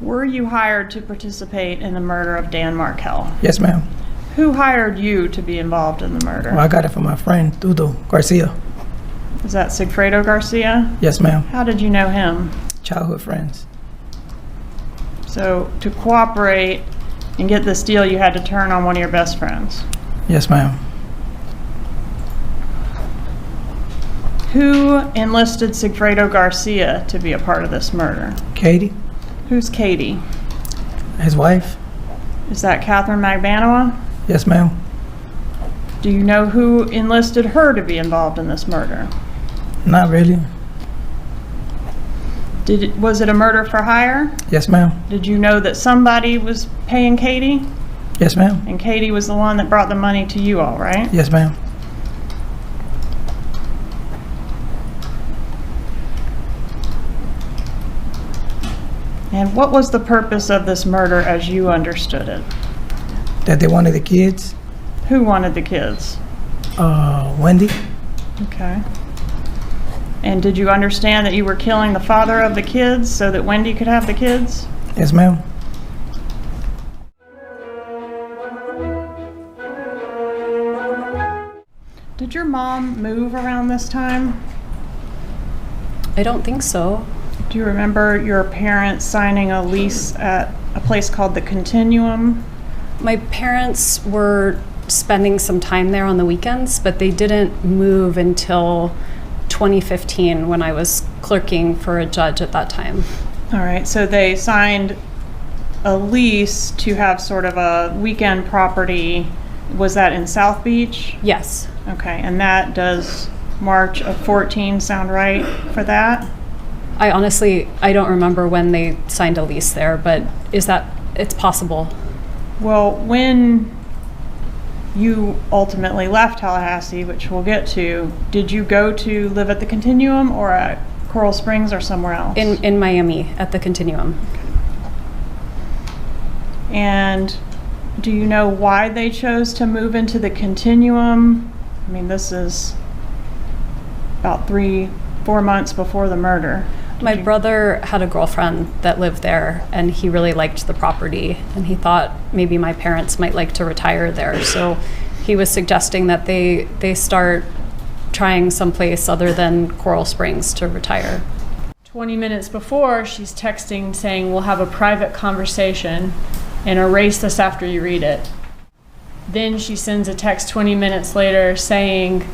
Were you hired to participate in the murder of Dan Markel? Yes, ma'am. Who hired you to be involved in the murder? Well, I got it from my friend, Sigfredo Garcia. Is that Sigfredo Garcia? Yes, ma'am. How did you know him? Childhood friends. So to cooperate and get this deal, you had to turn on one of your best friends. Yes, ma'am. Who enlisted Sigfredo Garcia to be a part of this murder? Katie, Who's Katie? his wife. Is that Katherine Magbanua? Yes, ma'am. Do you know who enlisted her to be involved in this murder? Not really. Was it a murder for hire? Yes, ma'am. Did you know that somebody was paying Katie? Yes, ma'am. And Katie was the one that brought the money to you all, right? Yes, ma'am. And what was the purpose of this murder as you understood it? That they wanted the kids. Who wanted the kids? Wendy. Okay. And did you understand that you were killing the father of the kids so that Wendy could have the kids? Yes, ma'am. Did your mom move around this time? I don't think so. Do you remember your parents signing a lease at a place called the Continuum? My parents were spending some time there on the weekends, but they didn't move until 2015 when I was clerking for a judge at that time. All right, so they signed a lease to have sort of a weekend property. Was that in South Beach? Yes. Okay, and that does March of 14 sound right for that? I don't remember when they signed a lease there, but it's possible. Well, when you ultimately left Tallahassee, which we'll get to, did you go to live at the Continuum or at Coral Springs or somewhere else? In Miami at the Continuum. And do you know why they chose to move into the Continuum? I mean, this is about 3-4 months before the murder. My brother had a girlfriend that lived there, and he really liked the property, and he thought maybe my parents might like to retire there. So he was suggesting that they start trying someplace other than Coral Springs to retire. 20 minutes before, she's texting saying, "We'll have a private conversation," and erase this after you read it. Then she sends a text 20 minutes later saying,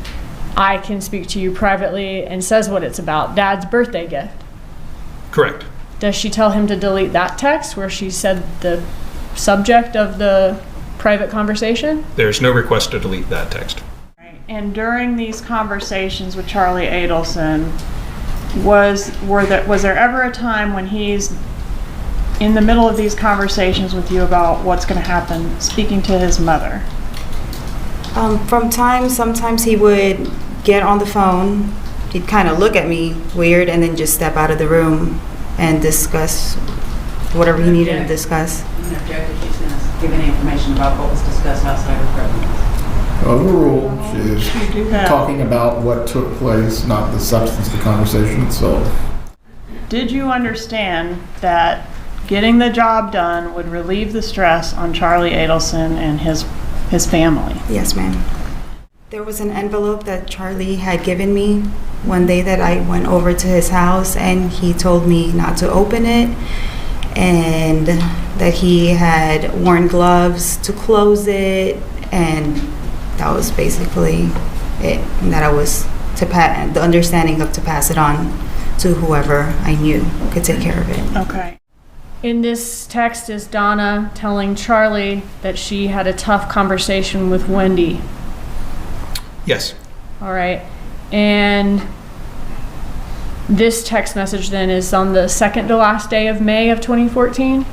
"I can speak to you privately," and says what it's about, Dad's birthday gift. Correct. Does she tell him to delete that text where she said the subject of the private conversation? There's no request to delete that text. Right. And during these conversations with Charlie Adelson, was there ever a time when he's in the middle of these conversations with you about what's going to happen, speaking to his mother? Sometimes he would get on the phone, he'd kind of look at me weird, and then just step out of the room and discuss whatever he needed to discuss. I'm going to object if she's going to give any information about what was discussed outside her presence. Overruled. She You do is that. talking about what took place, not the substance of the conversation itself. Did you understand that getting the job done would relieve the stress on Charlie Adelson and his family? Yes, ma'am. There was an envelope that Charlie had given me one day that I went over to his house, and he told me not to open it, and that he had worn gloves to close it, and that was basically it. And that I was the understanding of to pass it on to whoever I knew could take care of it. Okay. In this text is Donna telling Charlie that she had a tough conversation with Wendy. Yes. All right. And this text message then is on the second to last day of May of 2014?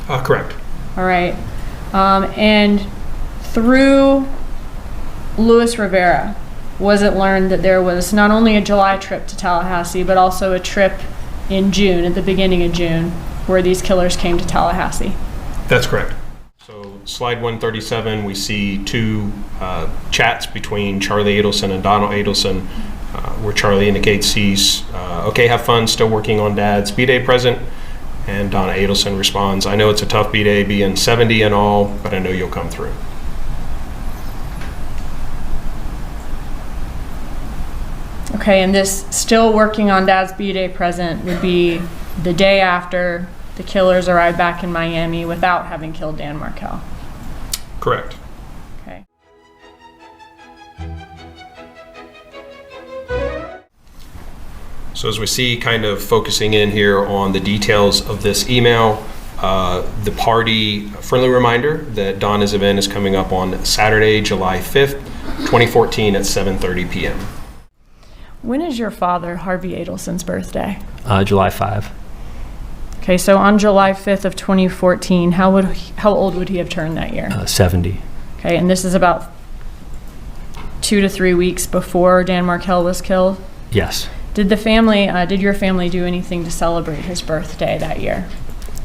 Correct. All right. And through Luis Rivera, was it learned that there was not only a July trip to Tallahassee, but also a trip in June, at the beginning of June, where these killers came to Tallahassee? That's correct. So slide 137, we see two chats between Charlie Adelson and Donna Adelson, where Charlie indicates he's okay, have fun, still working on Dad's B-Day present, And Donna Adelson responds, I know it's a tough B-Day being 70 and all, but I know you'll come through. Okay, and this still working on Dad's B-Day present would be the day after the killers arrived back in Miami without having killed Dan Markel. Correct. Okay. So as we see, kind of focusing in here on the details of this email, the party, friendly reminder that Donna's event is coming up on Saturday, July 5th, 2014 at 7:30 p.m. When is your father, Harvey Adelson's birthday? July 5. Okay, so on July 5th of 2014, how old would he have turned that year? 70. Okay, and this is about 2 to 3 weeks before Dan Markel was killed? Yes. Did your family do anything to celebrate his birthday that year?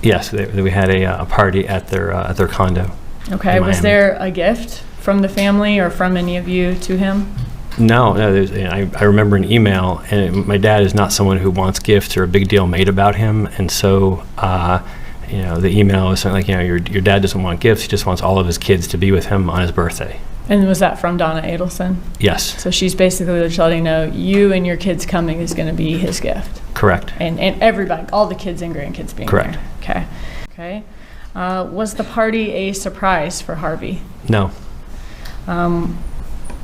Yes, we had a party at their condo. Okay, was there a gift from the family or from any of you to him? No. I remember an email, and my dad is not someone who wants gifts or a big deal made about him, and so the email was something like, your dad doesn't want gifts; he just wants all of his kids to be with him on his birthday. And was that from Donna Adelson? Yes. So she's basically just letting you know you and your kids coming is going to be his gift. Correct. And everybody, all the kids and grandkids being Correct. there. Okay. Was the party a surprise for Harvey? No.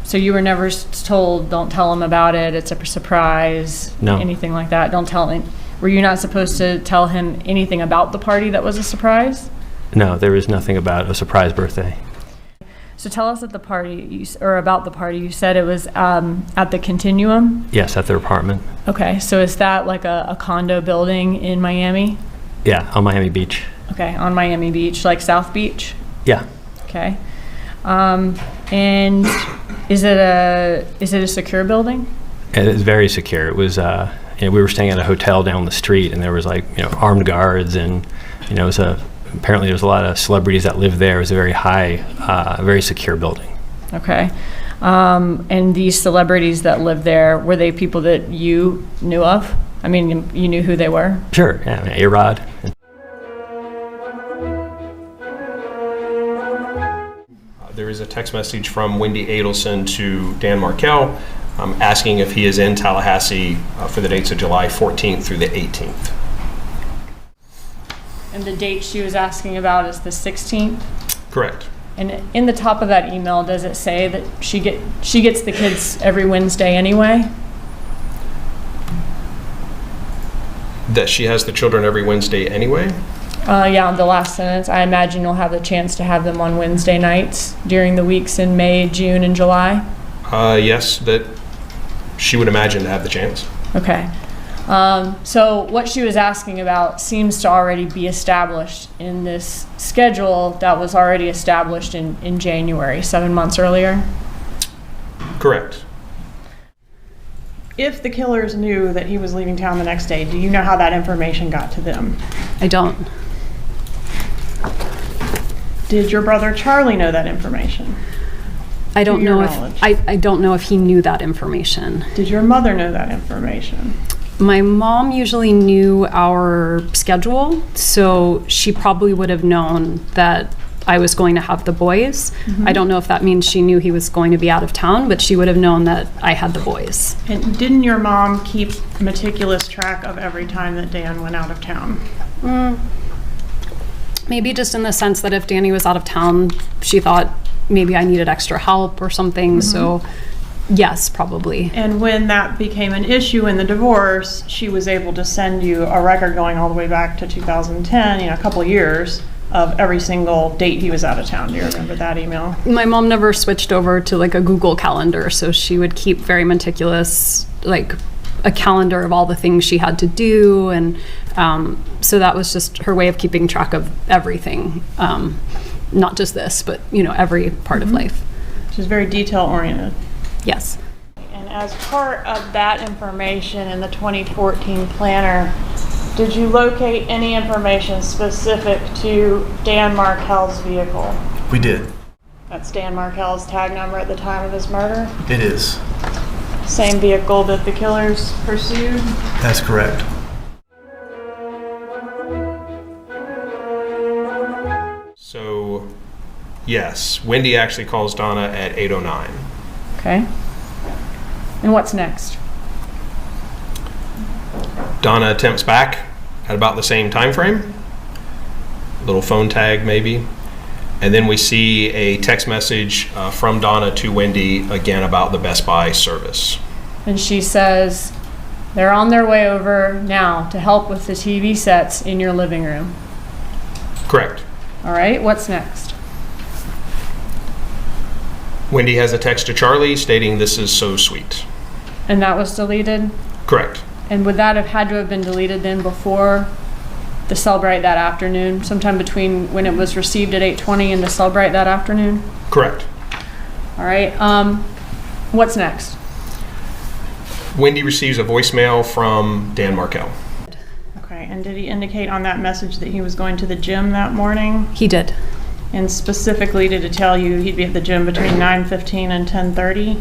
So you were never told, don't tell him about it, it's a surprise, No. anything like that? Don't tell him. Were you not supposed to tell him anything about the party that was a surprise? No, there was nothing about a surprise birthday. So tell us at the party, about the party, you said it was at the Continuum? Yes, at their apartment. Okay, so is that like a condo building in Miami? Yeah, on Miami Beach. Okay, on Miami Beach, like South Beach? Yeah. Okay. And is it a secure building? It's very secure. It was, we were staying at a hotel down the street, and there was armed guards, and it was apparently there's a lot of celebrities that live there. It was a very high, very secure building. Okay. And these celebrities that live there, were they people that you knew of? I mean, you knew who they were? Sure. Yeah, A-Rod. There is a text message from Wendy Adelson to Dan Markel asking if he is in Tallahassee for the dates of July 14th through the 18th. And the date she was asking about is the 16th? Correct. And in the top of that email, does it say that she gets the kids every Wednesday anyway? That she has the children every Wednesday anyway? Yeah, the last sentence. I imagine you'll have the chance to have them on Wednesday nights during the weeks in May, June, and July? Yes, that she would imagine to have the chance. Okay. So what she was asking about seems to already be established in this schedule that was already established in January, 7 months earlier? Correct. If the killers knew that he was leaving town the next day, do you know how that information got to them? I don't. Did your brother Charlie know that information? I don't To your know knowledge. if I don't know if he knew that information. Did your mother know that information? My mom usually knew our schedule, so she probably would have known that I was going to have the boys. I don't know if that means she knew he was going to be out of town, but she would have known that I had the boys. And didn't your mom keep meticulous track of every time that Dan went out of town? Maybe just in the sense that if Danny was out of town, she thought maybe I needed extra help or something. So yes, probably. And when that became an issue in the divorce, she was able to send you a record going all the way back to 2010, a couple of years of every single date he was out of town. Do you remember that email? My mom never switched over to like a Google Calendar, so she would keep very meticulous, like a calendar of all the things she had to do, and so that was just her way of keeping track of everything, not just this, but every part of life. She's very detail oriented. Yes. And as part of that information in the 2014 planner, did you locate any information specific to Dan Markel's vehicle? We did. That's Dan Markel's tag number at the time of his murder? It is. Same vehicle that the killers pursued? That's correct. Yes. Wendy actually calls Donna at 8:09. Okay. And what's next? Donna attempts back at about the same time frame. Little phone tag maybe. And then we see a text message from Donna to Wendy again about the Best Buy service. And she says, they're on their way over now to help with the TV sets in your living room. Correct. All right, what's next? Wendy has a text to Charlie stating, "This is so sweet." And that was deleted? Correct. And would that have had to have been deleted then before the Cellbrite that afternoon, sometime between when it was received at 8:20 and the Cellbrite that afternoon? Correct. All right, what's next? Wendy receives a voicemail from Dan Markel. Okay, and did he indicate on that message that he was going to the gym that morning? He did. And specifically, did it tell you he'd be at the gym between 9:15 and 10:30?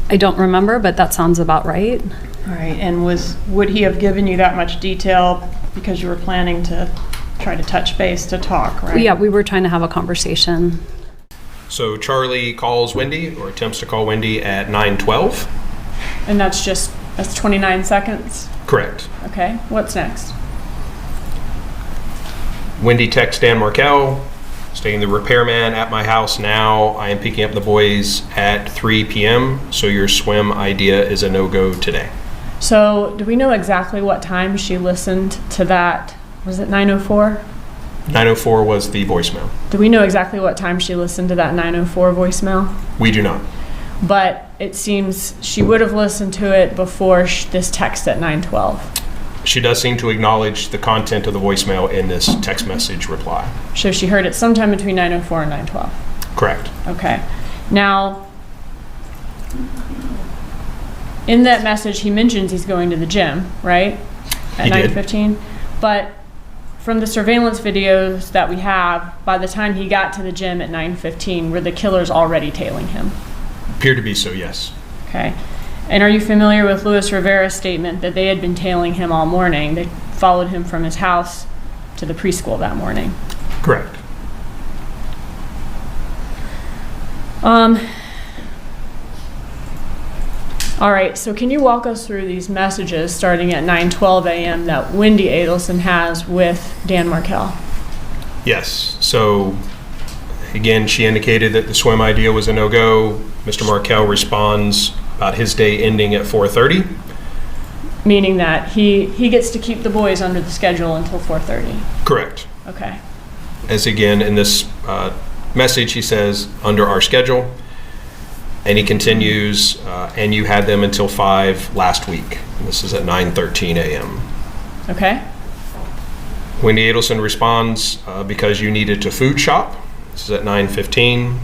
I don't remember, but that sounds about right. All right, and would he have given you that much detail because you were planning to try to touch base to talk, right? Yeah, we were trying to have a conversation. So Charlie calls Wendy, or attempts to call Wendy, at 9:12. And that's 29 seconds? Correct. Okay, what's next? Wendy texts Dan Markel stating, "The repairman at my house now. I am picking up the boys at 3 p.m. So your swim idea is a no-go today." So do we know exactly what time she listened to that? Was it 9:04? 9:04 was the voicemail. Do we know exactly what time she listened to that 9:04 voicemail? We do not. But it seems she would have listened to it before this text at 9:12. She does seem to acknowledge the content of the voicemail in this text message reply. So she heard it sometime between 9:04 and 9:12. Correct. Okay. Now, in that message, he mentions he's going to the gym, right? At He did. 9:15. But from the surveillance videos that we have, by the time he got to the gym at 9:15, were the killers already tailing him? Appeared to be so, yes. Okay. And are you familiar with Luis Rivera's statement that they had been tailing him all morning? They followed him from his house to the preschool that morning. Correct. All right, so can you walk us through these messages starting at 9:12 a.m. that Wendy Adelson has with Dan Markel? Yes. So, again, she indicated that the swim idea was a no-go. Mr. Markel responds about his day ending at 4:30. Meaning that he gets to keep the boys under the schedule until 4:30. Correct. Okay. As again, in this message, he says, "Under our schedule." And he continues, "And you had them until 5 last week." And this is at 9:13 a.m. Okay. Wendy Adelson responds, "Because you needed to food shop." This is at 9:15.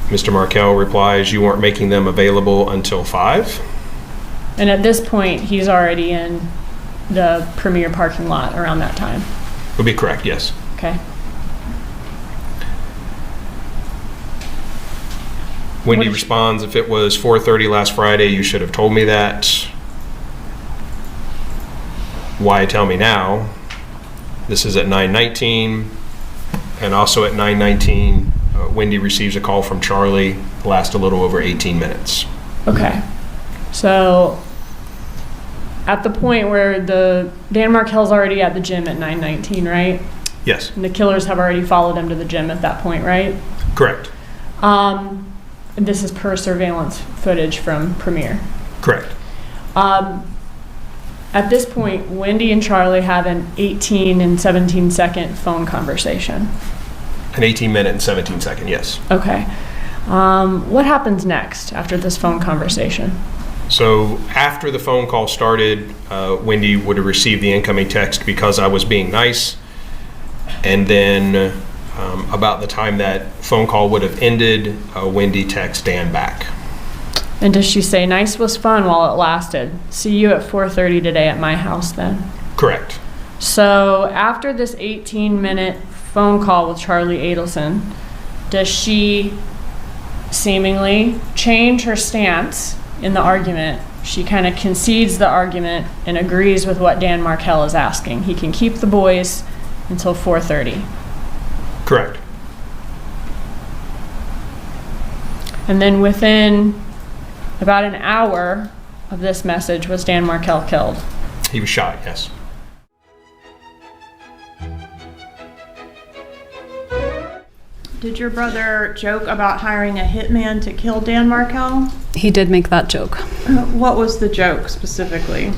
Mr. Markel replies, "You weren't making them available until 5. And at this point, he's already in the Premier parking lot around that time. Would be correct, yes. Okay. Wendy What is- responds, "If it was 4:30 last Friday, you should have told me that. Why tell me now?" This is at 9:19. And also at 9:19, Wendy receives a call from Charlie, last a little over 18 minutes. Okay. So at the point where Dan Markel's already at the gym at 9:19, right? Yes, And the killers have already followed him to the gym at that point, right? correct, And this is per surveillance footage from Premier. correct. At this point, Wendy and Charlie have an 18 and 17 second phone conversation. An 18-minute and 17-second, yes. Okay. What happens next after this phone conversation? So after the phone call started, Wendy would have received the incoming text, "Because I was being nice." And then about the time that phone call would have ended, Wendy texts Dan back. And does she say, "Nice was fun while it lasted. See you at 4:30 today at my house then"? Correct. So after this 18-minute phone call with Charlie Adelson, does she seemingly change her stance in the argument? She kind of concedes the argument and agrees with what Dan Markel is asking. He can keep the boys until 4:30. Correct. And then within about an hour of this message was Dan Markel killed. He was shot, yes. Did your brother joke about hiring a hitman to kill Dan Markel? He did make that joke. What was the joke specifically?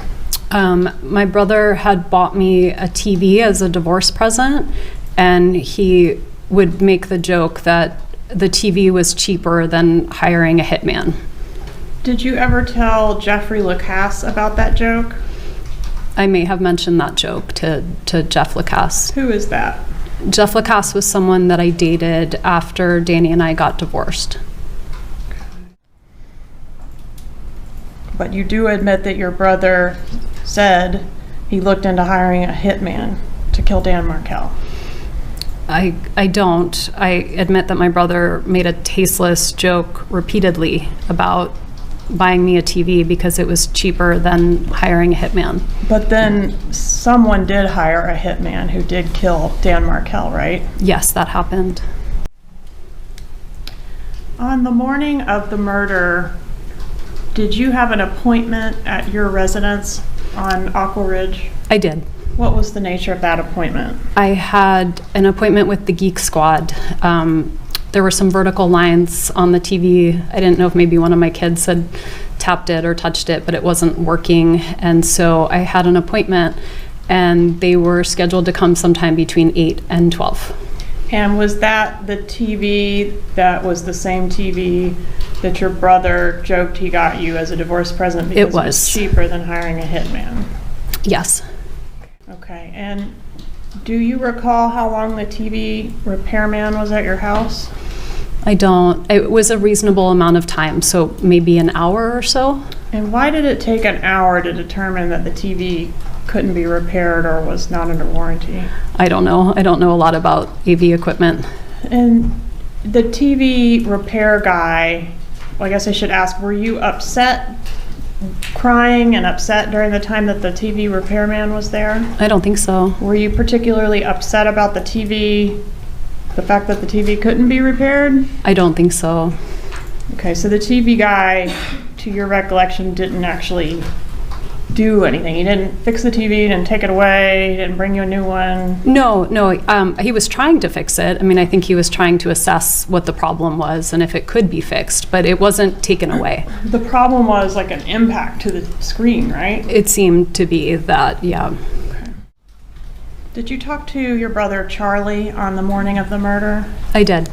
My brother had bought me a TV as a divorce present, and he would make the joke that the TV was cheaper than hiring a hitman. Did you ever tell Jeffrey Lacasse about that joke? I may have mentioned that joke to Jeff Lacasse. Who is that? Jeff Lacasse was someone that I dated after Danny and I got divorced. But you do admit that your brother said he looked into hiring a hitman to kill Dan Markel. I don't. I admit that my brother made a tasteless joke repeatedly about buying me a TV because it was cheaper than hiring a hitman. But then someone did hire a hitman who did kill Dan Markel, right? Yes, that happened. On the morning of the murder, did you have an appointment at your residence on Aqua Ridge? I did. What was the nature of that appointment? I had an appointment with the Geek Squad. There were some vertical lines on the TV. I didn't know if maybe one of my kids had tapped it or touched it, but it wasn't working. And so I had an appointment, and they were scheduled to come sometime between 8 and 12. And was that the TV that was the same TV that your brother joked he got you as a divorce present because it was cheaper than hiring a hitman? Yes. Okay, and do you recall how long the TV repairman was at your house? I don't. It was a reasonable amount of time, so maybe an hour or so. And why did it take an hour to determine that the TV couldn't be repaired or was not under warranty? I don't know. I don't know a lot about AV equipment. And the TV repair guy, well, I guess I should ask, were you upset, crying and upset during the time that the TV repairman was there? I don't think so. Were you particularly upset about the TV, the fact that the TV couldn't be repaired? I don't think so. Okay, so the TV guy, to your recollection, didn't actually do anything. He didn't fix the TV, he didn't take it away, he didn't bring you a new one? No. He was trying to fix it. I mean, I think he was trying to assess what the problem was and if it could be fixed, but it wasn't taken away. The problem was like an impact to the screen, right? It seemed to be that, yeah. Okay. Did you talk to your brother Charlie on the morning of the murder? I did.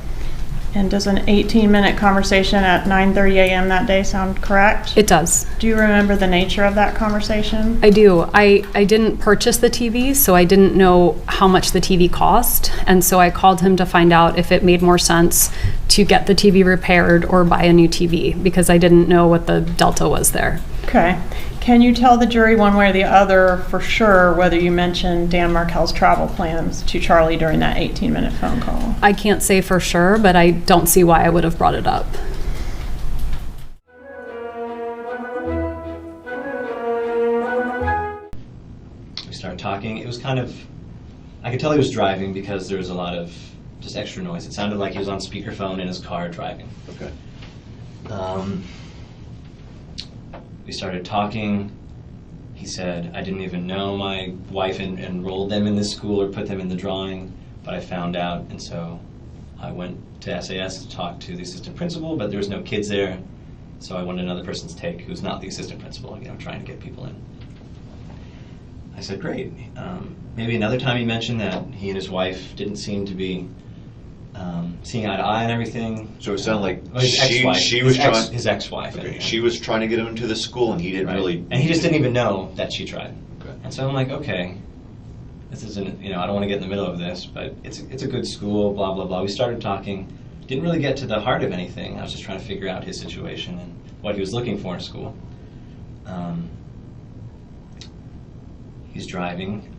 And does an 18-minute conversation at 9:30 a.m. that day sound correct? It does. Do you remember the nature of that conversation? I do. I didn't purchase the TV, so I didn't know how much the TV cost. And so I called him to find out if it made more sense to get the TV repaired or buy a new TV, because I didn't know what the delta was there. Okay. Can you tell the jury one way or the other for sure whether you mentioned Dan Markel's travel plans to Charlie during that 18-minute phone call? I can't say for sure, but I don't see why I would have brought it up. We started talking. It was kind of, I could tell he was driving because there was a lot of just extra noise. It sounded like he was on speakerphone in his car driving. Okay. We started talking. He said, I didn't even know my wife enrolled them in this school or put them in the drawing, but I found out, and so I went to SAS to talk to the assistant principal, but there was no kids there, so I wanted another person's take who's not the assistant principal, trying to get people in. I said, great. Maybe another time he mentioned that he and his wife didn't seem to be seeing eye to eye and everything. So it sounded like his ex-wife. His ex-wife. Okay. She was trying to get him into the school, and he didn't really. And he just didn't even know that she tried. Okay. And so I'm like, okay, this isn't. I don't want to get in the middle of this, but it's a good school. Blah blah blah. We started talking. Didn't really get to the heart of anything. I was just trying to figure out his situation and what he was looking for in school. He's driving,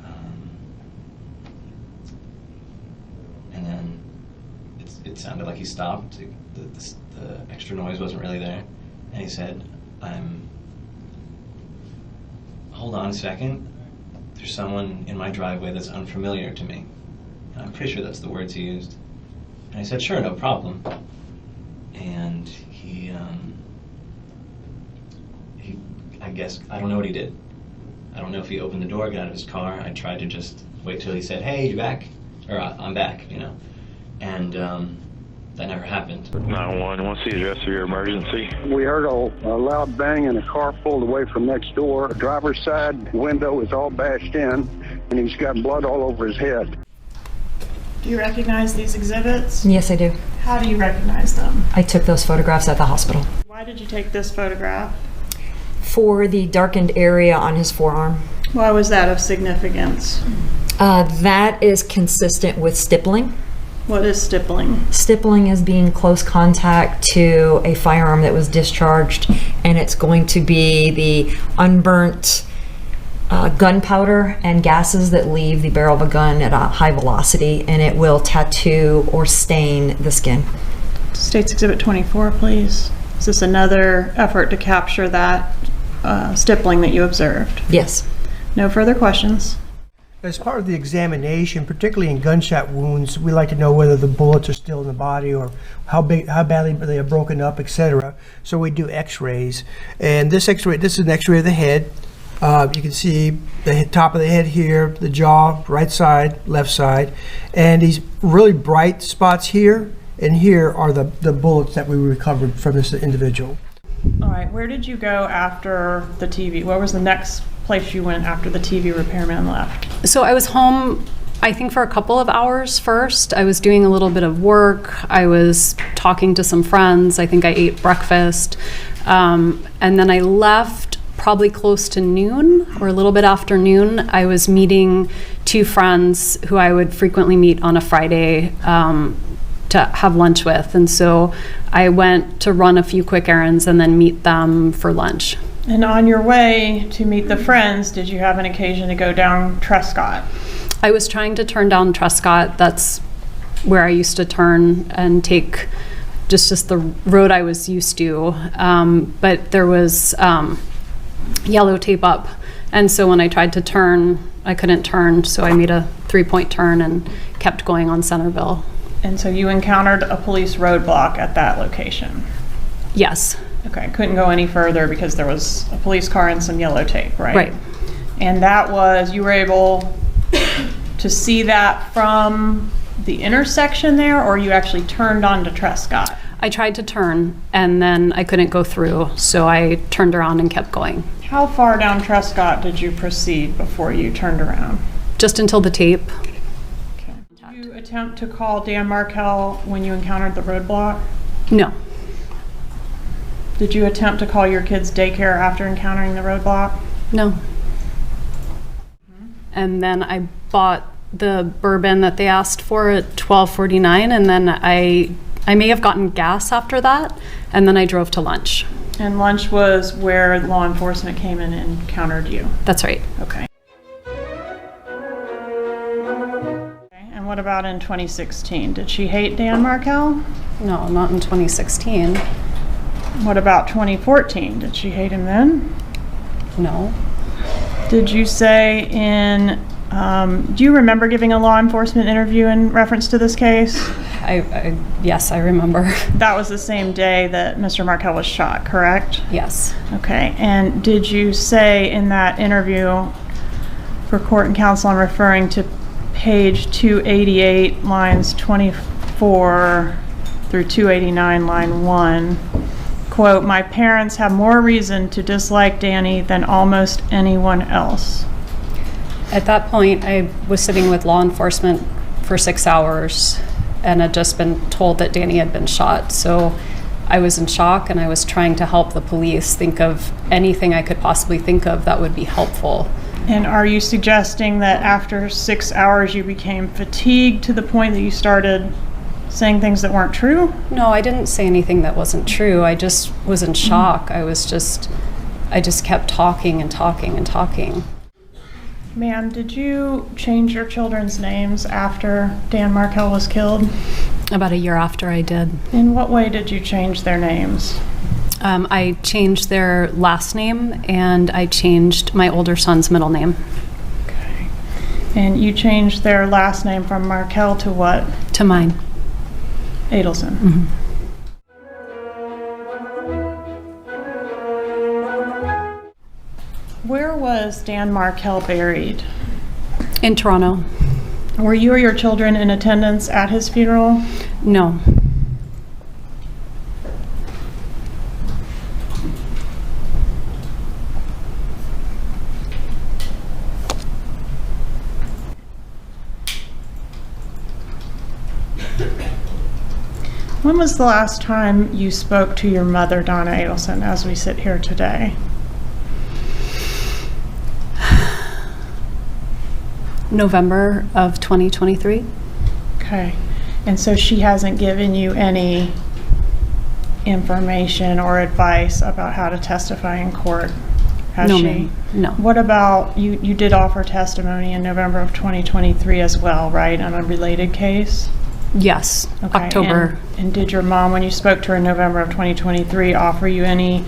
and then it sounded like he stopped. The extra noise wasn't really there. And he said, hold on a second. There's someone in my driveway that's unfamiliar to me. And I'm pretty sure that's the words he used. And I said, sure, no problem. And I guess, I don't know what he did. I don't know if he opened the door, got out of his car. I tried to just wait till he said, hey, you back? Or I'm back, you know. And that never happened. 911, what's the address of your emergency? We heard a loud bang and a car pulled away from next door. The driver's side window is all bashed in, and he's got blood all over his head. Do you recognize these exhibits? Yes, I do. How do you recognize them? I took those photographs at the hospital. Why did you take this photograph? For the darkened area on his forearm. Why was that of significance? That is consistent with stippling. What is stippling? Stippling is being close contact to a firearm that was discharged, and it's going to be the unburnt gunpowder and gases that leave the barrel of a gun at a high velocity, and it will tattoo or stain the skin. State's Exhibit 24, please. Is this another effort to capture that stippling that you observed? Yes. No further questions. As part of the examination, particularly in gunshot wounds, we like to know whether the bullets are still in the body or how badly they are broken up, etc. So we do x-rays. And this x-ray, this is an x-ray of the head. You can see the top of the head here, the jaw, right side, left side. And these really bright spots here and here are the bullets that we recovered from this individual. All right, where did you go after the TV? Where was the next place you went after the TV repairman left? So I was home, I think, for a couple of hours first. I was doing a little bit of work. I was talking to some friends. I think I ate breakfast. And then I left probably close to noon or a little bit after noon. I was meeting two friends who I would frequently meet on a Friday to have lunch with. And so I went to run a few quick errands and then meet them for lunch. And on your way to meet the friends, did you have an occasion to go down Trescott? I was trying to turn down Trescott. That's where I used to turn and take just the road I was used to. But there was yellow tape up. And so when I tried to turn, I couldn't turn. So I made a 3-point turn and kept going on Centerville. And so you encountered a police roadblock at that location? Yes. Okay, couldn't go any further because there was a police car and some yellow tape, right? Right. And that was, you were able to see that from the intersection there, or you actually turned onto Trescott? I tried to turn and then I couldn't go through, so I turned around and kept going. How far down Trescott did you proceed before you turned around? Just until the tape. Okay. Did you attempt to call Dan Markel when you encountered the roadblock? No. Did you attempt to call your kids' daycare after encountering the roadblock? No. And then I bought the bourbon that they asked for at $12.49, and then I may have gotten gas after that, and then I drove to lunch. And lunch was where law enforcement came in and encountered you? That's right. Okay. And what about in 2016? Did she hate Dan Markel? No, not in 2016. What about 2014? Did she hate him then? No. Did you say do you remember giving a law enforcement interview in reference to this case? Yes, I remember. That was the same day that Mr. Markel was shot, correct? Yes. Okay, and did you say in that interview for court and counsel, I'm referring to page 288, lines 24 through 289, line 1, quote, "My parents have more reason to dislike Danny than almost anyone else." At that point, I was sitting with law enforcement for 6 hours and had just been told that Danny had been shot. So I was in shock, and I was trying to help the police think of anything I could possibly think of that would be helpful. And are you suggesting that after 6 hours you became fatigued to the point that you started saying things that weren't true? No, I didn't say anything that wasn't true. I just was in shock. I just kept talking and talking and talking. Ma'am, did you change your children's names after Dan Markel was killed? About a year after I did. In what way did you change their names? I changed their last name, and I changed my older son's middle name. Okay. And you changed their last name from Markel to what? To mine. Adelson. Mhm. Where was Dan Markel buried? In Toronto. Were you or your children in attendance at his funeral? No. When was the last time you spoke to your mother, Donna Adelson, as we sit here today? November of 2023. Okay. And so she hasn't given you any information or advice about how to testify in court, has No, she? ma'am. No. What about, you did offer testimony in November of 2023 as well, right, on a related case? Yes. Okay, October. And did your mom, when you spoke to her in November of 2023, offer you any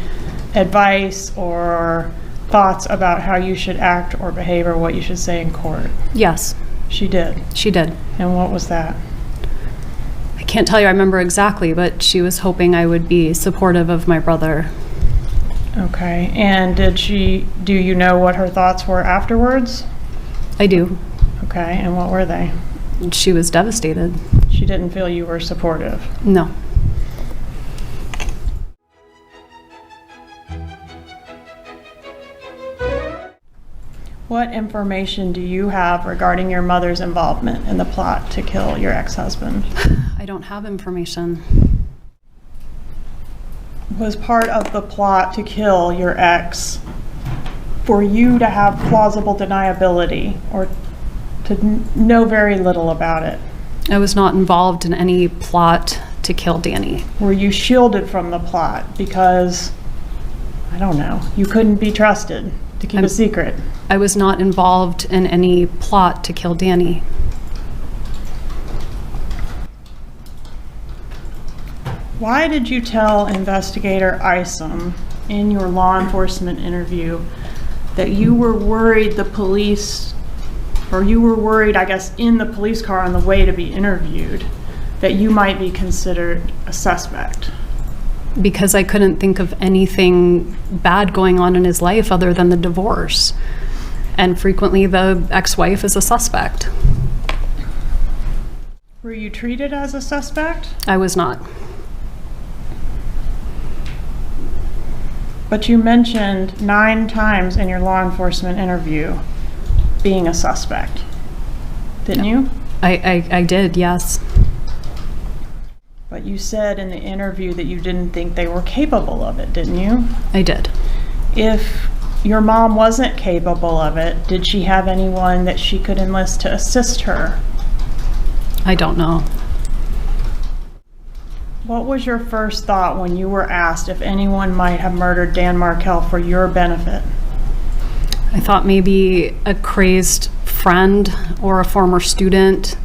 advice or thoughts about how you should act or behave or what you should say in court? Yes. She did? She did. And what was that? I can't tell you I remember exactly, but she was hoping I would be supportive of my brother. Okay. And do you know what her thoughts were afterwards? I do. Okay. And what were they? She was devastated. She didn't feel you were supportive? No. What information do you have regarding your mother's involvement in the plot to kill your ex-husband? I don't have information. Was part of the plot to kill your ex for you to have plausible deniability or to know very little about it? I was not involved in any plot to kill Danny. Were you shielded from the plot because, I don't know, you couldn't be trusted to keep a secret? I was not involved in any plot to kill Danny. Why did you tell investigator Isom in your law enforcement interview that you were worried the police, or you were worried, I guess, in the police car on the way to be interviewed, that you might be considered a suspect? Because I couldn't think of anything bad going on in his life other than the divorce. And frequently the ex-wife is a suspect. Were you treated as a suspect? I was not. But you mentioned 9 times in your law enforcement interview being a suspect, didn't you? I did, yes. But you said in the interview that you didn't think they were capable of it, didn't you? I did. If your mom wasn't capable of it, did she have anyone that she could enlist to assist her? I don't know. What was your first thought when you were asked if anyone might have murdered Dan Markel for your benefit? I thought maybe a crazed friend or a former student.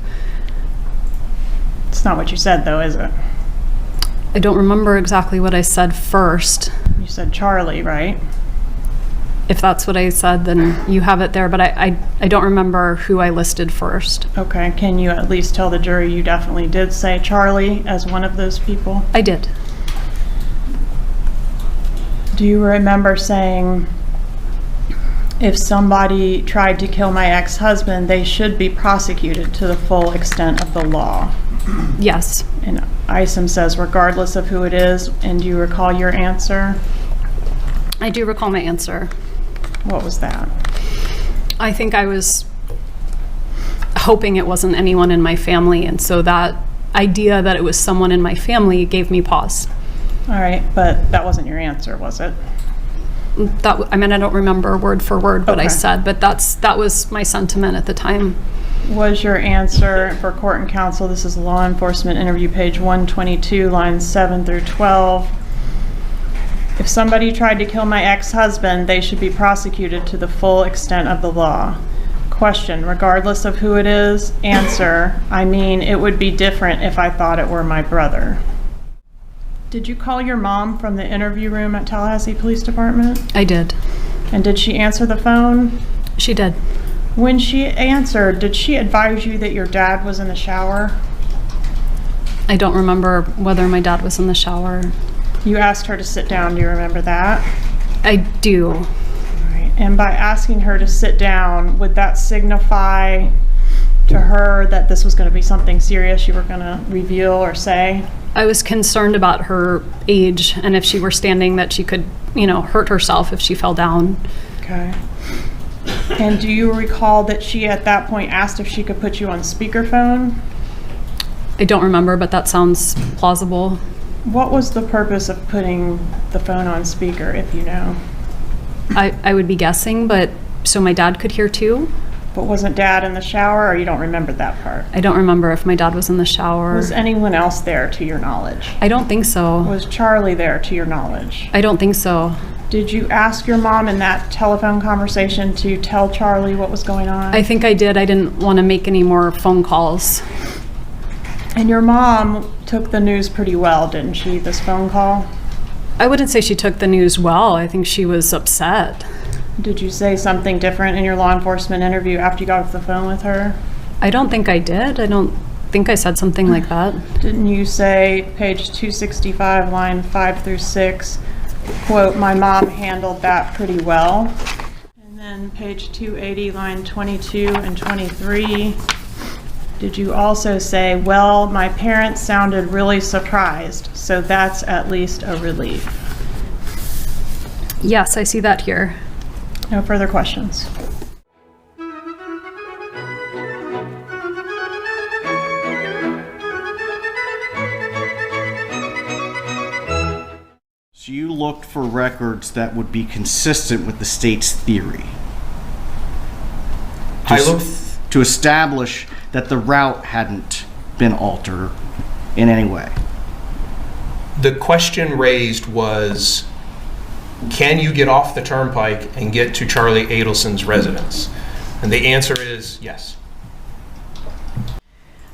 It's not what you said, though, is it? I don't remember exactly what I said first. You said Charlie, right? If that's what I said, then you have it there, but I don't remember who I listed first. Okay, can you at least tell the jury you definitely did say Charlie as one of those people? I did. Do you remember saying, if somebody tried to kill my ex-husband, they should be prosecuted to the full extent of the law? Yes. And Isom says, regardless of who it is, and do you recall your answer? I do recall my answer. What was that? I think I was hoping it wasn't anyone in my family, and so that idea that it was someone in my family gave me pause. All right, but that wasn't your answer, was it? I mean, I don't remember word for word what I Okay. said, but that was my sentiment at the time. Was your answer for court and counsel, this is law enforcement interview page 122, lines 7 through 12, if somebody tried to kill my ex-husband, they should be prosecuted to the full extent of the law. Question, regardless of who it is. Answer, I mean, it would be different if I thought it were my brother. Did you call your mom from the interview room at Tallahassee Police Department? I did. And did she answer the phone? She did. When she answered, did she advise you that your dad was in the shower? I don't remember whether my dad was in the shower. You asked her to sit down. Do you remember that? I do. Right. And by asking her to sit down, would that signify to her that this was going to be something serious you were going to reveal or say? I was concerned about her age and if she were standing that she could, hurt herself if she fell down. Okay. And do you recall that she at that point asked if she could put you on speakerphone? I don't remember, but that sounds plausible. What was the purpose of putting the phone on speaker, if you know? I would be guessing, but so my dad could hear too. But wasn't Dad in the shower, or you don't remember that part? I don't remember if my dad was in the shower. Was anyone else there to your knowledge? I don't think so. Was Charlie there to your knowledge? I don't think so. Did you ask your mom in that telephone conversation to tell Charlie what was going on? I think I did. I didn't want to make any more phone calls. And your mom took the news pretty well, didn't she, this phone call? I wouldn't say she took the news well. I think she was upset. Did you say something different in your law enforcement interview after you got off the phone with her? I don't think I did. I don't think I said something like that. Didn't you say, page 265, line 5 through 6, quote, "My mom handled that pretty well"? And then page 280, line 22 and 23, did you also say, "Well, my parents sounded really surprised, so that's at least a relief"? Yes, I see that here. No further questions. So you looked for records that would be consistent with the state's theory? To establish that the route hadn't been altered in any way? The question raised was, can you get off the turnpike and get to Charlie Adelson's residence? And the answer is yes.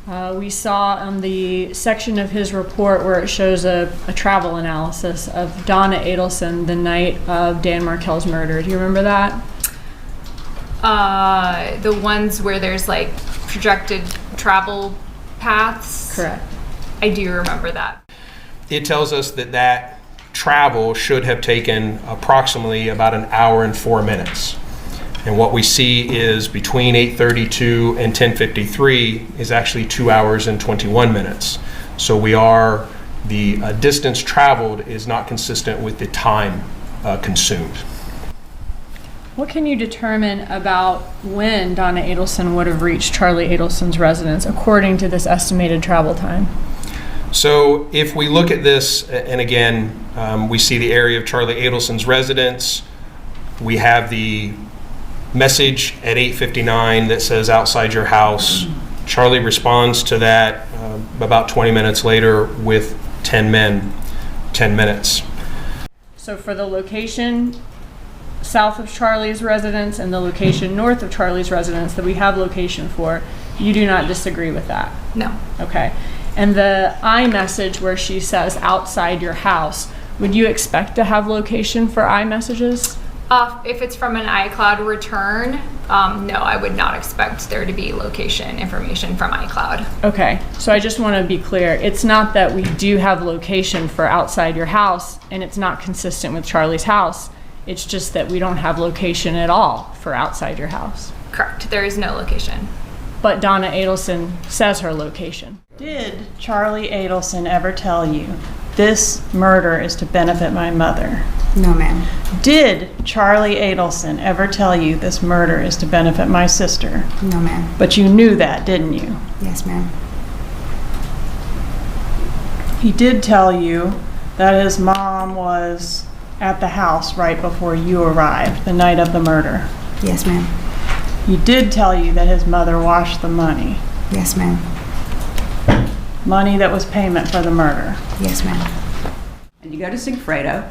We saw on the section of his report where it shows a travel analysis of Donna Adelson the night of Dan Markel's murder. Do you remember that? The ones where there's like projected travel paths? Correct. I do remember that. It tells us that that travel should have taken approximately about an hour and 4 minutes. And what we see is between 8:32 and 10:53 is actually 2 hours and 21 minutes. So the distance traveled is not consistent with the time consumed. What can you determine about when Donna Adelson would have reached Charlie Adelson's residence according to this estimated travel time? So if we look at this, and again, we see the area of Charlie Adelson's residence. We have the message at 8:59 that says outside your house. Charlie responds to that about 20 minutes later with 10 men, 10 minutes. So for the location south of Charlie's residence and the location north of Charlie's residence that we have location for, you do not disagree with that? No. Okay. And the iMessage where she says outside your house, would you expect to have location for iMessages? If it's from an iCloud return, no, I would not expect there to be location information from iCloud. Okay, so I just want to be clear. It's not that we do have location for outside your house and it's not consistent with Charlie's house. It's just that we don't have location at all for outside your house. Correct, there is no location. But Donna Adelson says her location. Did Charlie Adelson ever tell you, this murder is to benefit my mother? No, ma'am. Did Charlie Adelson ever tell you this murder is to benefit my sister? No, ma'am. But you knew that, didn't you? Yes, ma'am. He did tell you that his mom was at the house right before you arrived, the night of the murder. Yes, ma'am. He did tell you that his mother washed the money. Yes, ma'am. Money that was payment for the murder. Yes, ma'am. And you go to Sigfredo,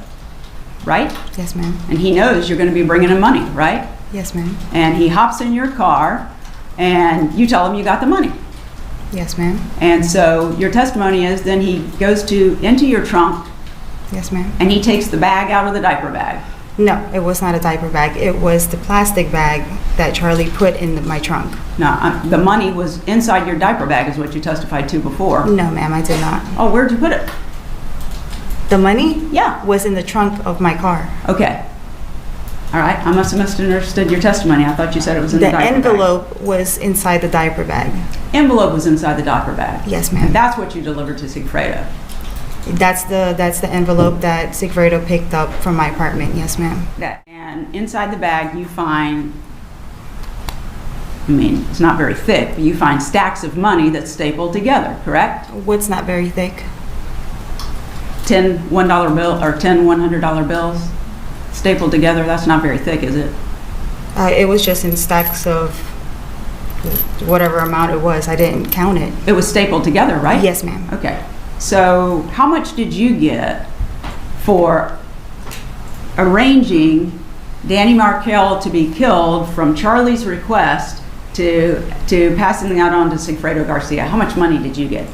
right? Yes, ma'am. And he knows you're going to be bringing him money, right? Yes, ma'am. And he hops in your car and you tell him you got the money. Yes, ma'am. And so your testimony is then he goes into your trunk. Yes, ma'am. And he takes the bag out of the diaper bag. No, it was not a diaper bag. It was the plastic bag that Charlie put in my trunk. No, the money was inside your diaper bag is what you testified to before. No, ma'am, I did not. Oh, where'd you put it? The money? Yeah. Was in the trunk of my car. Okay. All right, I must have misunderstood your testimony. I thought you said it was in the diaper bag. The envelope was inside the diaper bag. Envelope was inside the diaper bag? Yes, ma'am. And that's what you delivered to Sigfredo? That's the envelope that Sigfredo picked up from my apartment. Yes, ma'am. And inside the bag you find, I mean, it's not very thick, but you find stacks of money that's stapled together, correct? What's not very thick? 10 $1 bill or 10 $100 bills stapled together. That's not very thick, is it? It was just in stacks of whatever amount it was. I didn't count it. It was stapled together, right? Yes, ma'am. Okay. So how much did you get for arranging Danny Markel to be killed from Charlie's request to passing out on to Sigfredo Garcia? How much money did you get?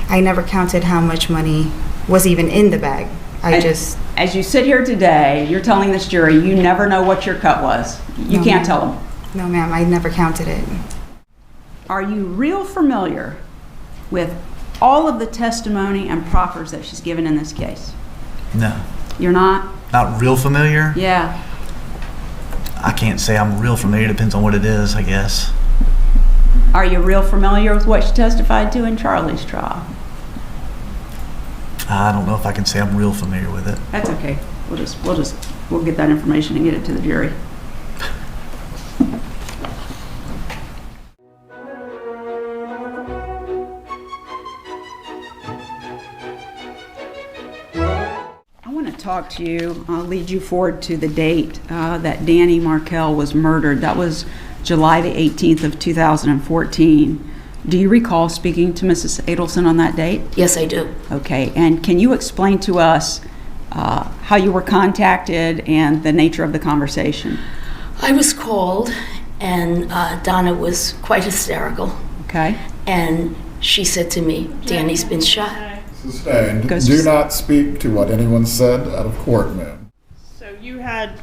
I never counted how much money was even in the bag. As you sit here today, you're telling this jury you never know what your cut was. You No, can't ma'am. tell them. No, ma'am, I never counted it. Are you real familiar with all of the testimony and proffers that she's given in this case? No. You're not? Not real familiar? Yeah. I can't say I'm real familiar. Depends on what it is, I guess. Are you real familiar with what she testified to in Charlie's trial? I don't know if I can say I'm real familiar with it. That's okay. We'll get that information and get it to the jury. I want to talk to you. I'll lead you forward to the date that Danny Markel was murdered. That was July the 18th of 2014. Do you recall speaking to Mrs. Adelson on that date? Yes, I do. Okay, and can you explain to us how you were contacted and the nature of the conversation? I was called, and Donna was quite hysterical. Okay. And she said to me, Danny's been shot. Sustained. Do not speak to what anyone said out of court, ma'am. So you had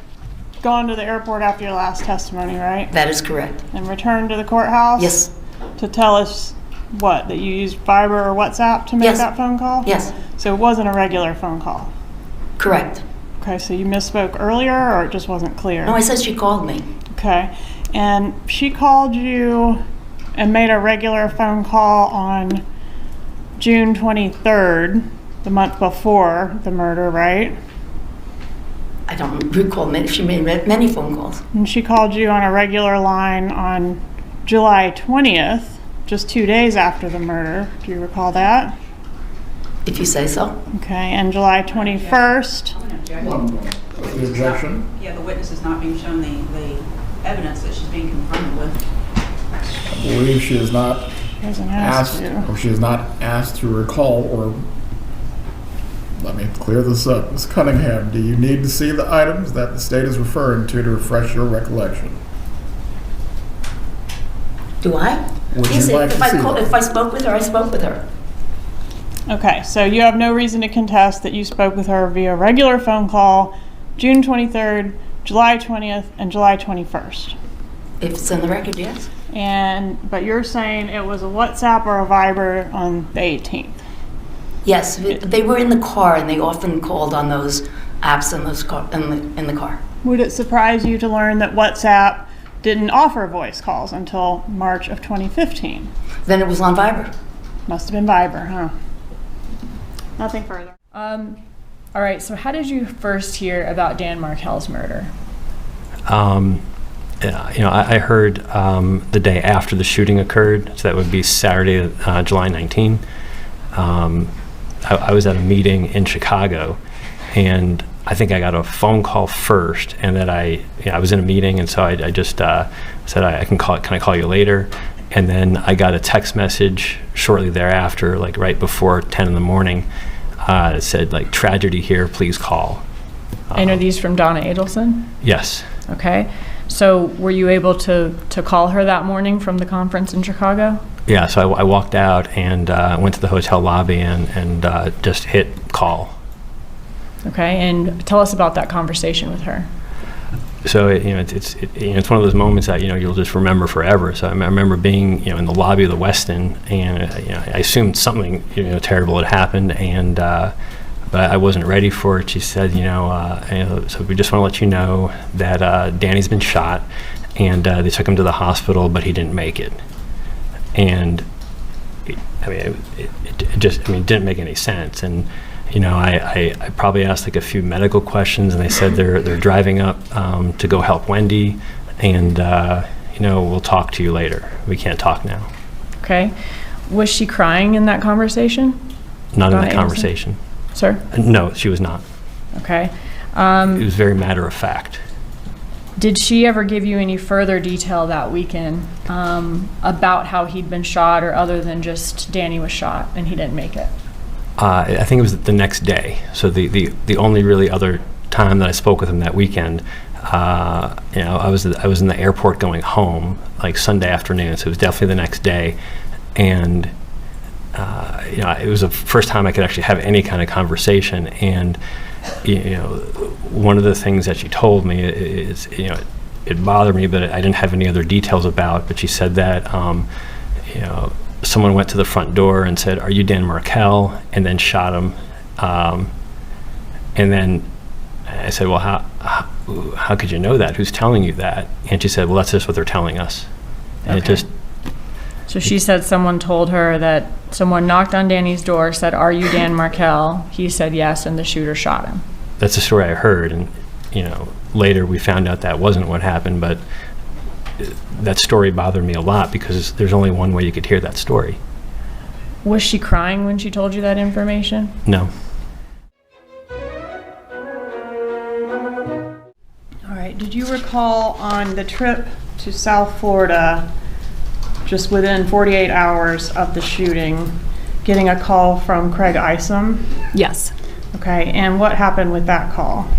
gone to the airport after your last testimony, right? That is correct. And returned to the courthouse? Yes. To tell us what? That you used Viber or WhatsApp to make Yes. that phone call? Yes. So it wasn't a regular phone call? Correct. Okay, so you misspoke earlier, or it just wasn't clear? No, I said she called me. Okay. And she called you and made a regular phone call on June 23rd, the month before the murder, right? I don't recall if she made many phone calls. And she called you on a regular line on July 20th, just 2 days after the murder. Do you recall that? If you say so. Okay, and July 21st. The objection? Yeah, the witness is not being shown the evidence that she's being confronted with. I believe she is not asked, or she is not asked to recall, or let me clear this up. Ms. Cunningham, do you need to see the items that the state is referring to refresh your recollection? Do I? Would Yes, you like to see them? if I spoke with her, I spoke with her. Okay, so you have no reason to contest that you spoke with her via regular phone call June 23rd, July 20th, and July 21st. If it's in the record, yes. But you're saying it was a WhatsApp or a Viber on the 18th? Yes, they were in the car, and they often called on those apps in the car. Would it surprise you to learn that WhatsApp didn't offer voice calls until March of 2015? Then it was on Viber. Must have been Viber, huh? Nothing further. All right, so how did you first hear about Dan Markel's murder? I heard the day after the shooting occurred, so that would be Saturday, July 19. I was at a meeting in Chicago, and I think I got a phone call first, and that I was in a meeting, and so I just said, can I call you later? And then I got a text message shortly thereafter, like right before 10 in the morning, that said, like, tragedy here, please call. And are these from Donna Adelson? Yes. Okay. So were you able to call her that morning from the conference in Chicago? Yeah, so I walked out and went to the hotel lobby and just hit call. Okay, and tell us about that conversation with her. So it's one of those moments that you'll just remember forever. So I remember being in the lobby of the Westin, and I assumed something terrible had happened, and but I wasn't ready for it. She said, so we just want to let you know that Danny's been shot, and they took him to the hospital, but he didn't make it. And it didn't make any sense. And I probably asked like a few medical questions, and they said they're driving up to go help Wendy, and we'll talk to you later. We can't talk now. Okay. Was she crying in that conversation? Not Donna in the conversation. Sir? No, she was not. Okay. It was very matter of fact. Did she ever give you any further detail that weekend about how he'd been shot, or other than just Danny was shot and he didn't make it? I think it was the next day. So the only really other time that I spoke with him that weekend, I was in the airport going home, like Sunday afternoon. So it was definitely the next day, and it was the first time I could actually have any kind of conversation. And one of the things that she told me is, it bothered me, but I didn't have any other details about. But she said that, someone went to the front door and said, "Are you Dan Markel?" and then shot him. And then I said, "Well, how could you know that? Who's telling you that?" And she said, "Well, that's just what they're telling us." And Okay. So she said someone told her that someone knocked on Danny's door, said, "Are you Dan Markel?" He said yes, and the shooter shot him. That's the story I heard. And, later we found out that wasn't what happened, but that story bothered me a lot because there's only one way you could hear that story. Was she crying when she told you that information? No. All right. Did you recall on the trip to South Florida, just within 48 hours of the shooting, getting a call from Craig Isom? Yes. Okay. And what happened with that call?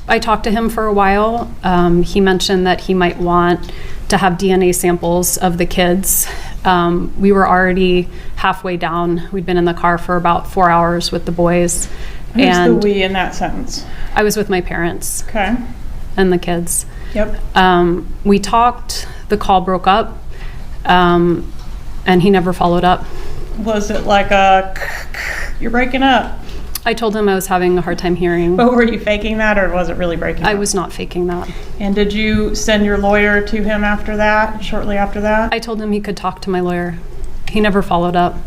I talked to him for a while. He mentioned that he might want to have DNA samples of the kids. We were already halfway down. We'd been in the car for about 4 hours with the boys. Who's and the we in that sentence? I was with my parents. Okay. And the kids. Yep. We talked, the call broke up, and he never followed up. Was it like you're breaking up? I told him I was having a hard time hearing. But were you faking that, or was it really breaking up? I was not faking that. And did you send your lawyer to him after that, shortly after that? I told him he could talk to my lawyer. He never followed up.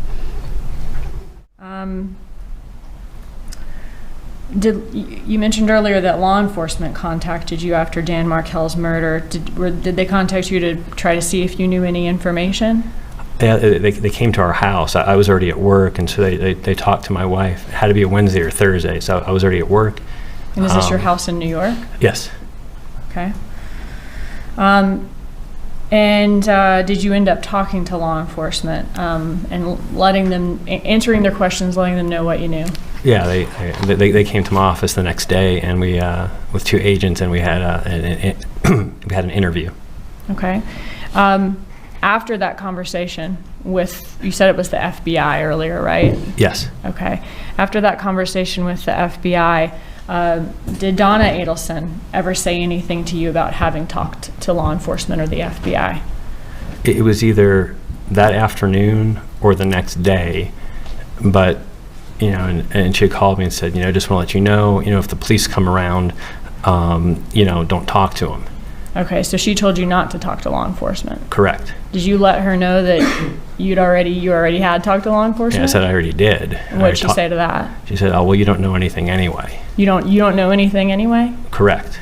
You mentioned earlier that law enforcement contacted you after Dan Markel's murder. Did they contact you to try to see if you knew any information? Yeah, they came to our house. I was already at work, and so they talked to my wife. It had to be a Wednesday or Thursday, so I was already at work. And is this your house in New York? Yes. Okay. Did you end up talking to law enforcement and letting them, answering their questions, letting them know what you knew? Yeah, they came to my office the next day, and we with two agents, and we had an interview. Okay. After that conversation with, you said it was the FBI earlier, right? Yes. Okay. After that conversation with the FBI, did Donna Adelson ever say anything to you about having talked to law enforcement or the FBI? It was either that afternoon or the next day, but and she called me and said, just want to let you know, if the police come around, don't talk to them. Okay, so she told you not to talk to law enforcement. Correct. Did you let her know that you already had talked to law enforcement? Yeah, I said I already did. And what did she say to that? She said, "Oh, well, you don't know anything anyway." You don't know anything anyway? Correct.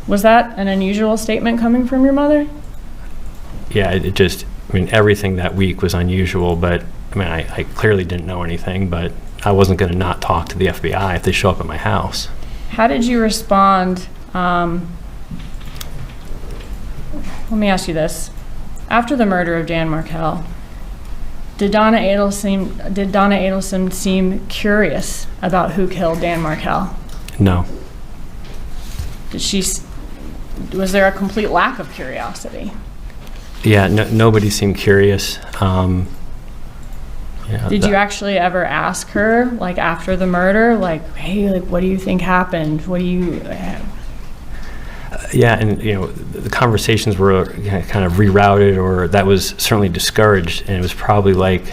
Was that an unusual statement coming from your mother? Yeah, everything that week was unusual, but I clearly didn't know anything, but I wasn't going to not talk to the FBI if they show up at my house. How did you respond? Let me ask you this. After the murder of Dan Markel, did Donna Adelson seem curious about who killed Dan Markel? No. Was there a complete lack of curiosity? Yeah, nobody seemed curious. Did you actually ever ask her, after the murder, hey, what do you think happened? What do you... Yeah, and the conversations were kind of rerouted, or that was certainly discouraged, and it was probably like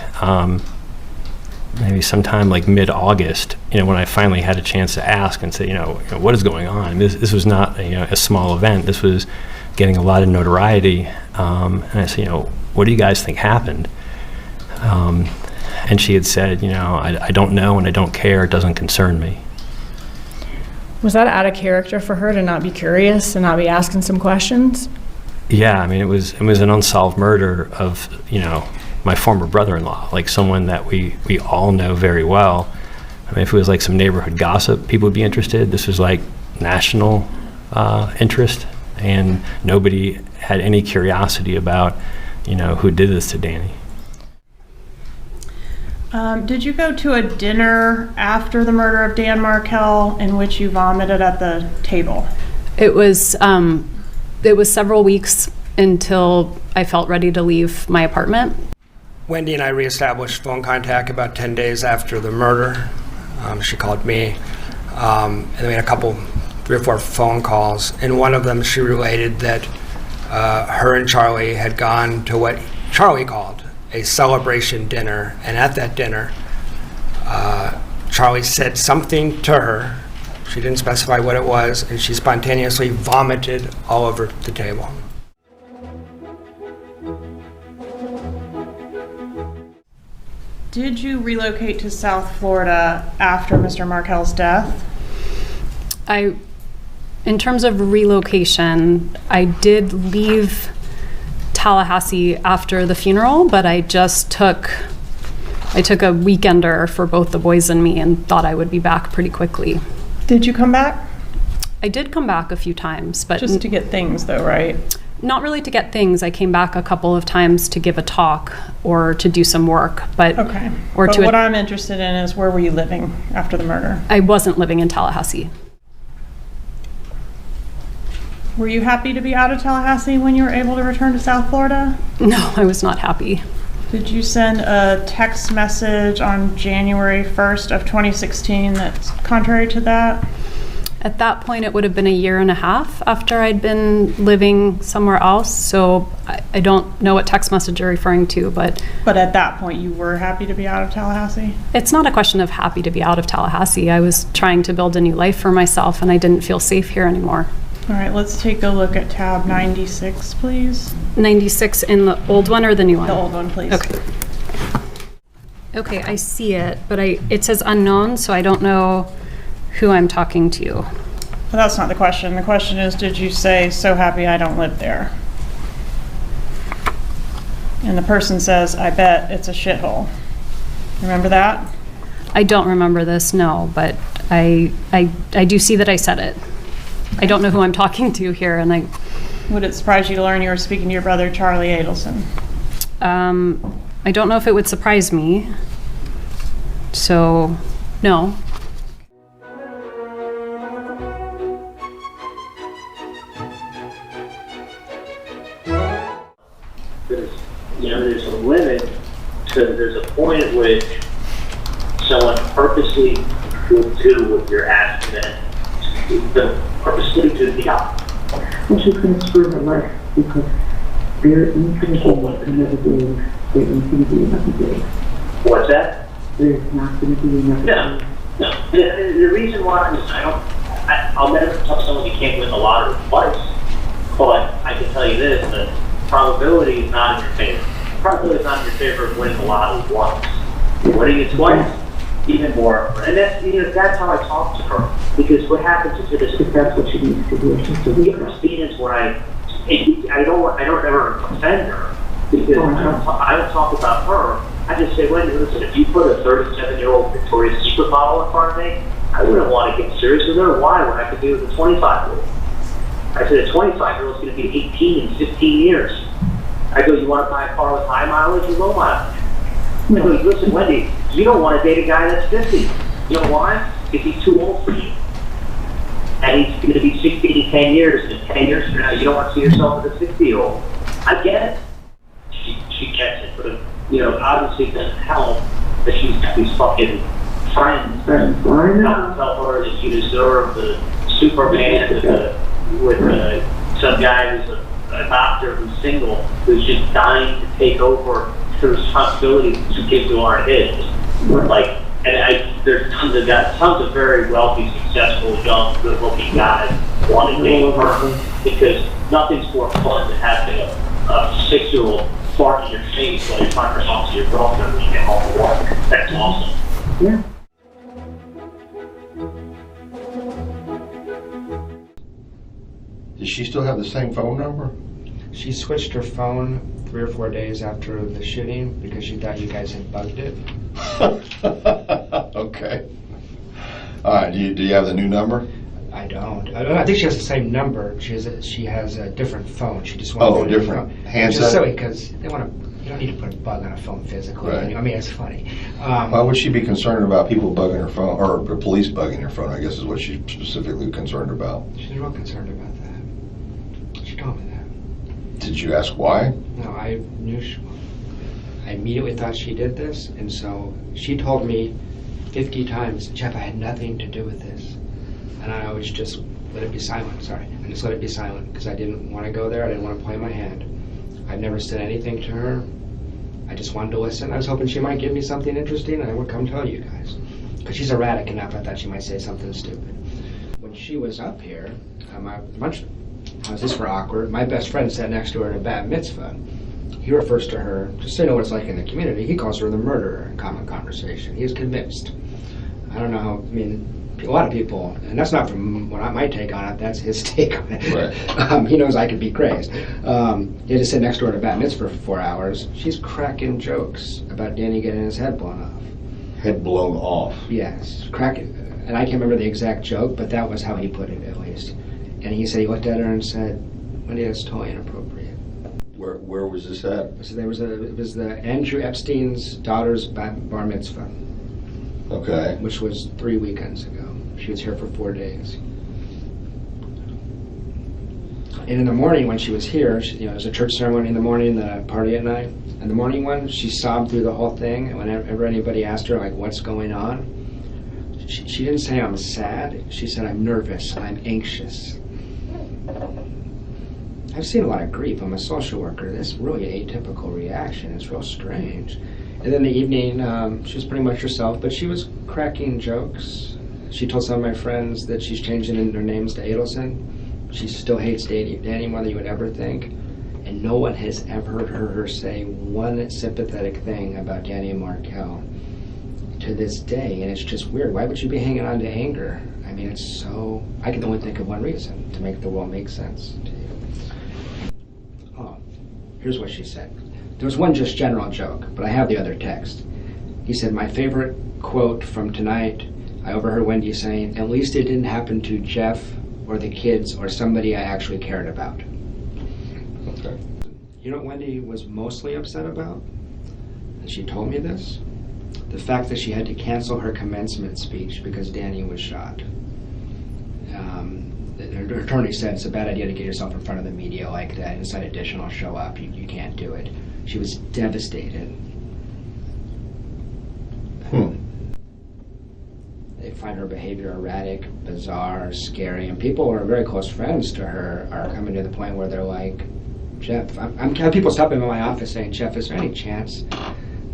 maybe sometime like mid-August, when I finally had a chance to ask and say, what is going on? This was not a small event. This was getting a lot of notoriety, and I said, what do you guys think happened? And she had said, I don't know and I don't care. It doesn't concern me. Was that out of character for her to not be curious and not be asking some questions? Yeah, I mean, it was an unsolved murder of, my former brother-in-law, like someone that we all know very well. I mean, if it was like some neighborhood gossip, people would be interested. This was like national interest, and nobody had any curiosity about, who did this to Danny. Did you go to a dinner after the murder of Dan Markel in which you vomited at the table? It was several weeks until I felt ready to leave my apartment. Wendy and I reestablished phone contact about 10 days after the murder. She called me, and we had 3 or 4 phone calls. In one of them, she related that her and Charlie had gone to what Charlie called a celebration dinner, and at that dinner, Charlie said something to her. She didn't specify what it was, and she spontaneously vomited all over the table. Did you relocate to South Florida after Mr. Markel's death? In terms of relocation, I did leave Tallahassee after the funeral, but I took a weekender for both the boys and me and thought I would be back pretty quickly. Did you come back? I did come back a few times, but just to get things though, right? Not really to get things. I came back a couple of times to give a talk or to do some work, but okay. But what I'm interested in is, where were you living after the murder? I wasn't living in Tallahassee. Were you happy to be out of Tallahassee when you were able to return to South Florida? No, I was not happy. Did you send a text message on January 1st of 2016 that's contrary to that? At that point, it would have been 1.5 years after I'd been living somewhere else, so I don't know what text message you're referring to, but... But at that point, you were happy to be out of Tallahassee? It's not a question of happy to be out of Tallahassee. I was trying to build a new life for myself, and I didn't feel safe here anymore. All right, let's take a look at tab 96, please. 96 in the old one or the new one? The old one, please. Okay. Okay, I see it, but it says unknown, so I don't know who I'm talking to. Well, that's not the question. The question is, did you say, "So happy I don't live there"? And the person says, "I bet it's a shithole." Remember that? I don't remember this, no, but I do see that I said it. I don't know who I'm talking to here, and I... Would it surprise you to learn you were speaking to your brother, Charlie Adelson? I don't know if it would surprise me. So, no. There's a limit there's a point at which someone purposely will do what you're asking them, purposely do the opposite. And she's going to screw her life because they're incapable of never doing their infinity enough to do. What's that? There's not going to be enough. No. The reason why is I'll never tell someone you can't win the lottery twice, but I can tell you this, the probability is not in your favor. Probability is not in your favor of winning the lottery once. Winning it twice, even more. And that's how I talk to her. Because what happens is that's what she needs to do. The understands when I don't ever offend her, because I don't talk about her. I just say, well, listen, if you put a 37-year-old Victoria's Secret model in front of me, I wouldn't want to get serious with her. Why? When I could do it with a 25-year-old. I said, a 25-year-old is going to be 18 in 15 years. I go, you want to buy a car with high mileage or low mileage? I go, listen, Wendy, you don't want to date a guy that's 50. You know why? Because he's too old for you. And he's going to be 60 in 10 years. And 10 years from now, you don't want to see yourself as a 60-year-old. I get it. She gets it. But, obviously it doesn't help that she's got these fucking friends. Don't tell her that you deserve the Superman and the with some guy who's a doctor who's single, who's just dying to take over the responsibility of some kids who aren't his. Like, there's tons of very wealthy, successful, young, good-looking guys want to date her because nothing's more fun than having a 6-year-old fart in your face while you're trying to talk to your girlfriend when you get home from work. That's awesome. Yeah. Does she still have the same phone number? She switched her phone 3 or 4 days after the shooting because she thought you guys had bugged it. Okay. All right. Do you have the new number? I don't. I think she has the same number. She has a different phone. She just wants a different handset. Which is silly because they want to. You don't need to put a bug on a phone physically. Right. I mean, it's funny. Why would she be concerned about people bugging her phone, or the police bugging her phone? I guess is what she's specifically concerned about. She's real concerned about that. She told me that. Did you ask why? No, I knew I immediately thought she did this, and so she told me 50 times, Jeff, I had nothing to do with this. And I always just let it be silent, sorry. I just let it be silent because I didn't want to go there. I didn't want to play my hand. I'd never said anything to her. I just wanted to listen. I was hoping she might give me something interesting and I would come tell you guys. Because she's erratic enough, I thought she might say something stupid. When she was up here, how's this for awkward? My best friend sat next to her at a bat mitzvah. He refers to her, just so you know what it's like in the community, he calls her the murderer in common conversation. He is convinced. I don't know how, I mean, a lot of people, and that's not from my take on it, that's his take on it. Right. He knows I could be crazed. He had to sit next to her at a bat mitzvah for 4 hours. She's cracking jokes about Danny getting his head blown off. Head blown off? Yes, cracking. And I can't remember the exact joke, but that was how he put it at least. And he said he looked at her and said, Wendy, that's totally inappropriate. Where was this at? So it was the Andrew Epstein's daughter's bar mitzvah. Okay. Which was 3 weekends ago. She was here for 4 days. And in the morning when she was here, it was a church ceremony in the morning, then a party at night. And the morning one, she sobbed through the whole thing. And whenever anybody asked her, like, what's going on, she didn't say I'm sad. She said I'm nervous, I'm anxious. I've seen a lot of grief. I'm a social worker. This is really an atypical reaction. It's real strange. And then the evening, she was pretty much herself, but she was cracking jokes. She told some of my friends that she's changing their names to Adelson. She still hates Danny more than you would ever think. And no one has ever heard her say one sympathetic thing about Danny Markel to this day. And it's just weird. Why would you be hanging on to anger? I mean, it's so... I can only think of one reason, to make the world make sense to you. Oh, here's what she said. There was one just general joke, but I have the other text. He said, my favorite quote from tonight, I overheard Wendy saying, at least it didn't happen to Jeff or the kids or somebody I actually cared about. Okay. You know what Wendy was mostly upset about? And she told me this? The fact that she had to cancel her commencement speech because Danny was shot. Her attorney said it's a bad idea to get yourself in front of the media like that. Inside Edition will show up. You can't do it. She was devastated. They find her behavior erratic, bizarre, scary, and people who are very close friends to her are coming to the point where they're like, Jeff, I'm have people stopping in my office saying, Jeff, is there any chance,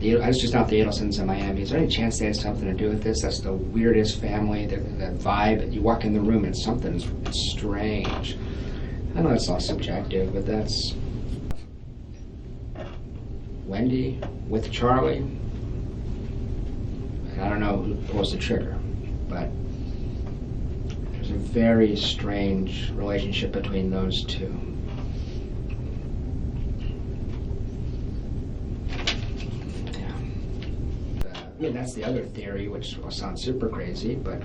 it's just not the Adelsons in Miami, is there any chance they had something to do with this? That's the weirdest family, the vibe, you walk in the room and something's strange. I know it's all subjective, but that's Wendy with Charlie. And I don't know who pulls the trigger, but there's a very strange relationship between those two. I mean, that's the other theory, which will sound super crazy, but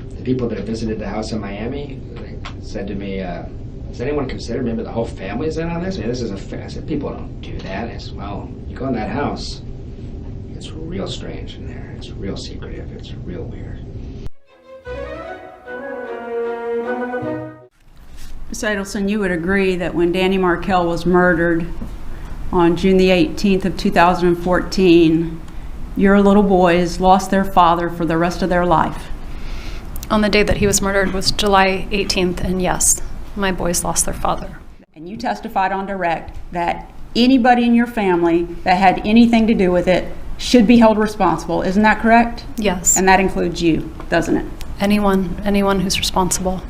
the people that have visited the house in Miami, they said to me, has anyone considered maybe the whole family's in on this? I mean, this is I said, people don't do that. I said, well, you go in that house, it's real strange in there. It's real secretive. It's real weird. Ms. Adelson, you would agree that when Danny Markel was murdered on June the 18th of 2014, your little boys lost their father for the rest of their life? On the day that he was murdered was July 18th, and yes, My boys lost their father. And you testified on direct that anybody in your family that had anything to do with it should be held responsible. Isn't that correct? Yes. And that includes you, doesn't it? Anyone who's responsible.